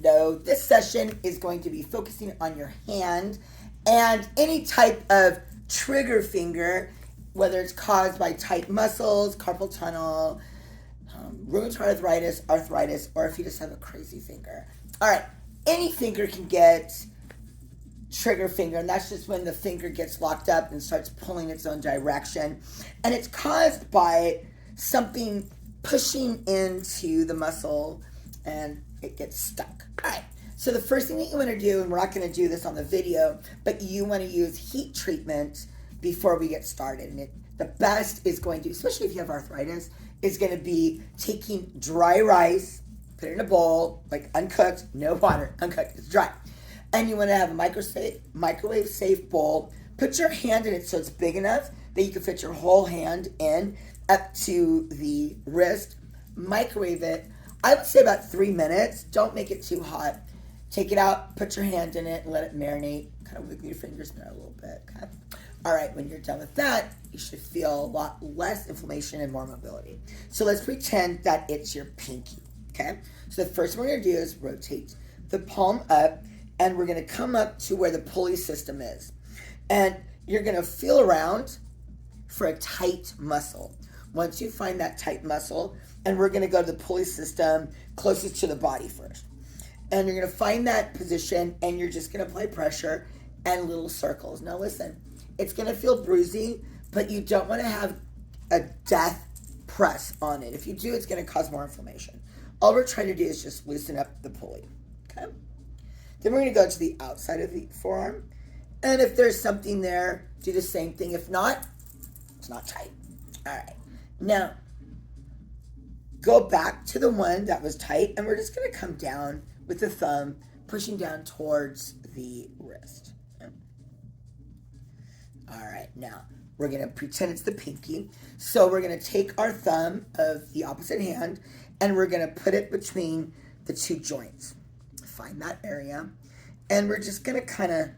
Hello, this session is going to be focusing on your hand and any type of trigger finger, whether it's caused by tight muscles, carpal tunnel, rheumatoid arthritis, or if you just have a crazy finger. All right, any finger can get trigger finger, and that's just when the finger gets locked up and starts pulling its own direction. And it's caused by something pushing into the muscle and it gets stuck. All right, so the first thing that you want to do, and we're not going to do this on the video, but you want to use heat treatment before we get started. And the best is going to, especially if you have arthritis, is going to be taking dry rice, put it in a bowl, like uncooked, no water, uncooked, it's dry. And you want to have a microwave safe bowl. Put your hand in it so it's big enough that you can fit your whole hand in up to the wrist. Microwave it. I would say about 3 minutes. Don't make it too hot. Take it out, put your hand in it, and let it marinate. Kind of wiggle your fingers in there a little bit. Okay? All right, when you're done with that, you should feel a lot less inflammation and more mobility. So let's pretend that it's your pinky. Okay? So the first thing we're going to do is rotate the palm up, and we're going to come up to where the pulley system is. And you're going to feel around for a tight muscle. Once you find that tight muscle, and we're going to go to the pulley system closest to the body first. And you're going to find that position, and you're just going to apply pressure and little circles. Now listen, it's going to feel bruising, but you don't want to have a death press on it. If you do, it's going to cause more inflammation. All we're trying to do is just loosen up the pulley. Okay? Then we're going to go to the outside of the forearm. And if there's something there, do the same thing. If not, it's not tight. All right. Now, go back to the one that was tight, and we're just going to come down with the thumb, pushing down towards the wrist. Okay. All right. Now, we're going to pretend it's the pinky. So we're going to take our thumb of the opposite hand, and we're going to put it between the two joints. Find that area, and we're just going to kind of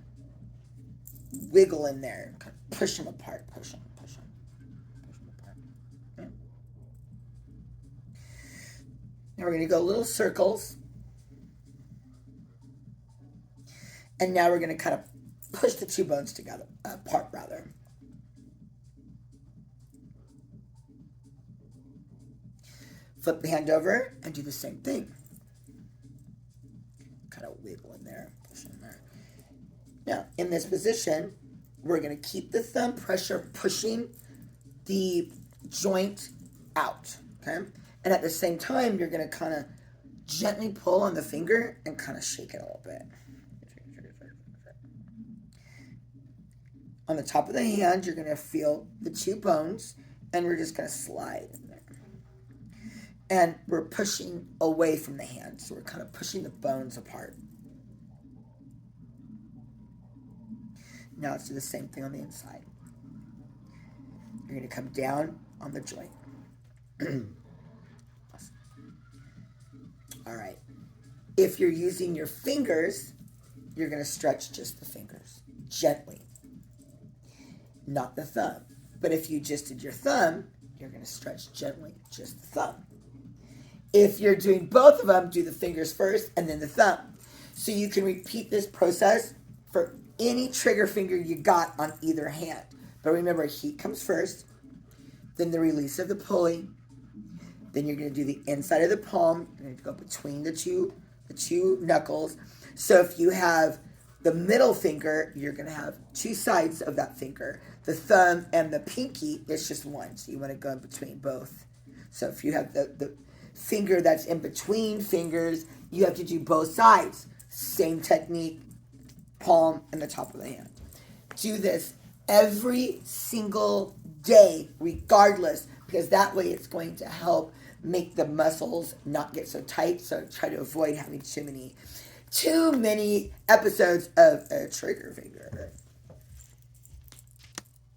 wiggle in there, kind of push them apart, push them apart. Okay. Now we're going to go little circles, and now we're going to kind of push the two bones together, apart rather. Flip the hand over and do the same thing. Kind of wiggle in there, push in there. Now, in this position, we're going to keep the thumb pressure pushing the joint out, okay? And at the same time, you're going to kind of gently pull on the finger and kind of shake it a little bit. On the top of the hand, you're going to feel the two bones, and we're just going to slide in there. And we're pushing away from the hand, so we're kind of pushing the bones apart. Now let's do the same thing on the inside. You're going to come down on the joint. All right. If you're using your fingers, you're going to stretch just the fingers, gently, not the thumb. But if you just did your thumb, you're going to stretch gently, just the thumb. If you're doing both of them, do the fingers first and then the thumb. So you can repeat this process for any trigger finger you got on either hand. But remember, heat comes first, then the release of the pulley, then you're going to do the inside of the palm. You're going to go between the two knuckles. So if you have the middle finger, you're going to have two sides of that finger. The thumb and the pinky, it's just one. So you want to go in between both. So if you have the finger that's in between fingers, you have to do both sides. Same technique, palm and the top of the hand. Do this every single day, regardless, because that way it's going to help make the muscles not get so tight. So try to avoid having too many episodes of a trigger finger.